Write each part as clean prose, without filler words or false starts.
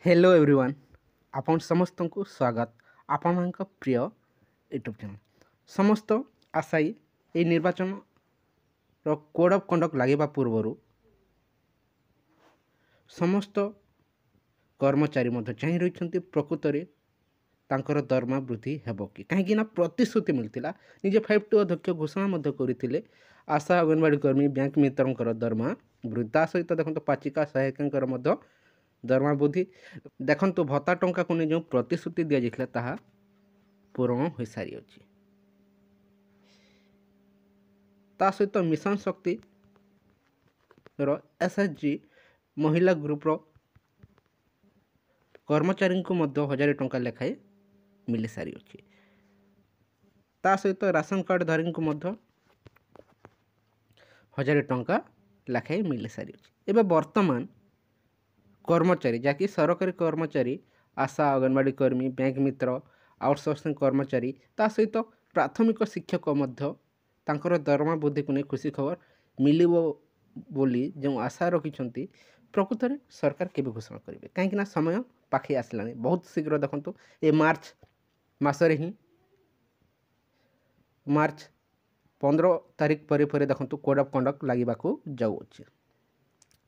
Hello everyone आपण समस्त को स्वागत आपण प्रिय यूट्यूब चैनल समस्त आशायी ये निर्वाचन कोड ऑफ कंडक्ट लगे पूर्वर समस्त कर्मचारी चाह रही प्रकृत में तांकर दरमा वृद्धि हेब कि कहीं प्रतिश्रुति मिलता निजे 5T अध्यक्ष घोषणा करते आशा अंगनवाड़ी कर्मी बैंक मित्रों दरमा वृद्धा सहित देखो पाचिका सहायिका दरमा वृद्धि देखो भत्ता टंका को नहीं जो प्रतिश्रुति दि जाता ताहा पूरण हो सारी अच्छी ता सहित मिशन शक्ति SHG महिला ग्रुप कर्मचारी को 1000 टंका लेखाएं मिल सारी अच्छी ता सहित राशन कार्ड धारी को 1000 टंका लेखाएं मिल सारी अच्छी एवं वर्तमान कर्मचारी जहाँकि सरकारी कर्मचारी आशा अंगनवाड़ी कर्मी बैंक मित्र आउटसोर्सिंग कर्मचारी ता सहित प्राथमिक शिक्षक तांकर दरमा वृद्धि को नहीं खुशी खबर मिल बोली जो आशा रखिंट प्रकृत में सरकार केबे घोषणा करेंगे कहीं समय पाखे आसला बहुत शीघ्र देखो ये मार्च मासरे ही मार्च 15 तारीख पर देखो कोड ऑफ कंडक्ट लगे जाऊँच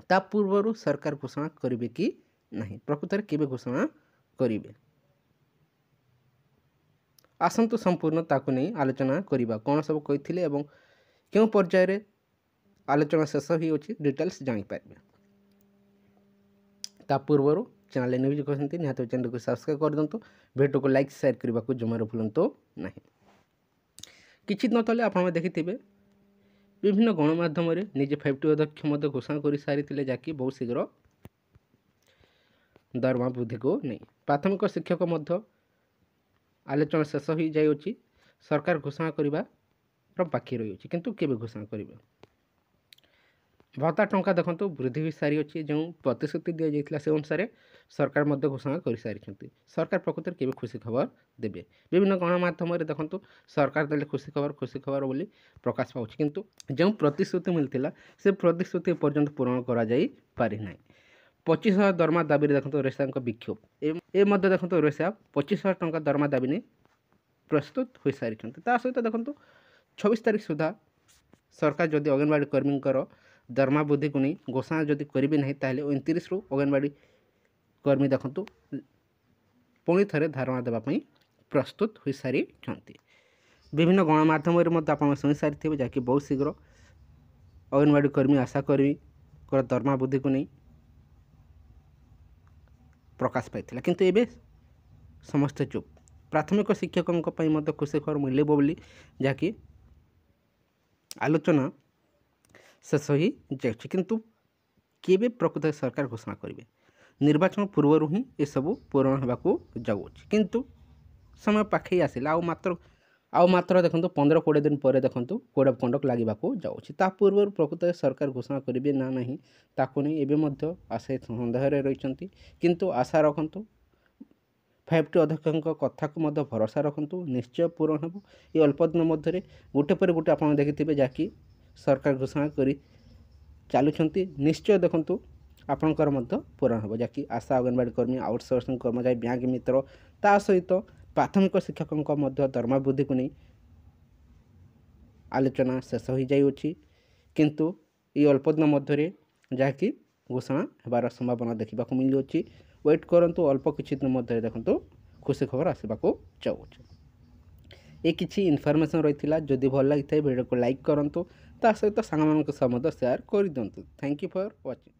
ता पूर्वर सरकार घोषणा करेंगे कि नहीं प्रकृत में केबे घोषणा करेंगे आसतु संपूर्ण ताकू नहीं आलोचना करवा कौन सब कही क्यों पर्यायर आलोचना शेष हो डिटेल्स जानीपारे ता पूर्वर चैनल न्यूज कहते निहत चैनल को सब्सक्राइब कर दिंतु वीडियो को लाइक शेयर करने को जमार भूलु ना किसी दिन तले आप देखिथे विभिन्न गणमाध्यम निजे 5T अध्यक्ष घोषणा कर सारी जहाँकि बहुत शीघ्र दरमा वृद्धि को नहीं प्राथमिक शिक्षक आलोचना शेष हो जाए सरकार घोषणा करने बाकी रही किंतु केबे घोषणा करेंगे भत्ता टंका देखो वृद्धि हो सारी अच्छी जो प्रतिश्रुति दि जाता से अनुसार सरकार घोषणा कर सारी सरकार प्रकृत में केबे खुशी खबर देवे विभिन्न गणमाध्यम देखो सरकार देले खुशी खबर बोली प्रकाश पाँच किंतु जो प्रतिश्रुति मिलता से प्रतिश्रुति पर्यंत पूरण करा जाई पारि ना 25,000 दरमा दाबी देखो रेशा विक्षोभ ये देखो रेशा 25,000 टंका दरमा दाबी नहीं प्रस्तुत हो सारी सहित देखो 26 तारीख सुधा सरकार जदि अंगनवाड़ी कर्मी दरमा वृद्धि को नहीं घोषणा जदि करेंगे ना ताहले 29 रु अंगनवाड़ी कर्मी देखो पुणी थे धारणा देवाई प्रस्तुत हो सारी विभिन्न गणमाध्यम आप शुणी सारी जहाँकि बहुत शीघ्र अंगनवाड़ी कर्मी आशा कर्मी दरमा वृद्धि को नहीं प्रकाश पाई किंतु एबे समस्ते चुप प्राथमिक शिक्षकों खुशी खबर मिले बोली जहाँकि आलोचना शेष हो जाए किंतु केबे प्रकृत सरकार घोषणा करेंगे निर्वाचन पूर्वर ही ये सब पूरण होगा जाऊँच किंतु समय पाखे आसला आउ मात्र देखो 15-20 दिन पर देखो कोड ऑफ कंडक्ट लगे जाऊँच पूर्व प्रकृत सरकार घोषणा करेंगे ना नहीं ताकू नहीं एवं आशा सन्देह रही किंतु आशा रखु 5T अध्यक्ष कथा को भरोसा रखु निश्चय पूरण हो ये अल्प दिन मध्य गोटे पर गोटे आप देखिथे जहाँकि सरकार घोषणा कर चलुंट निश्चय देखु आपणकर पूरण हो जहाँकि आशा अंगनवाड़ी कर्मी आउटसोर्सिंग कर्मचारी बैंक मित्र ता सहित प्राथमिक शिक्षकों दरमा वृद्धि को नहीं आलोचना शेष हो जाए किंतु ये अल्प दिन मध्य जहाँकि घोषणा होबार संभावना देखा मिलूँ वेट करंतु अल्प किछि दिन मध्य देखो खुशी खबर आसवाक चाहूँ ये किसी इनफॉरमेशन रही जदि भल लगी वीडियो को लाइक करूँ ता सहित सांग सेयार कर दिंतु थैंक यू फॉर वाचिंग।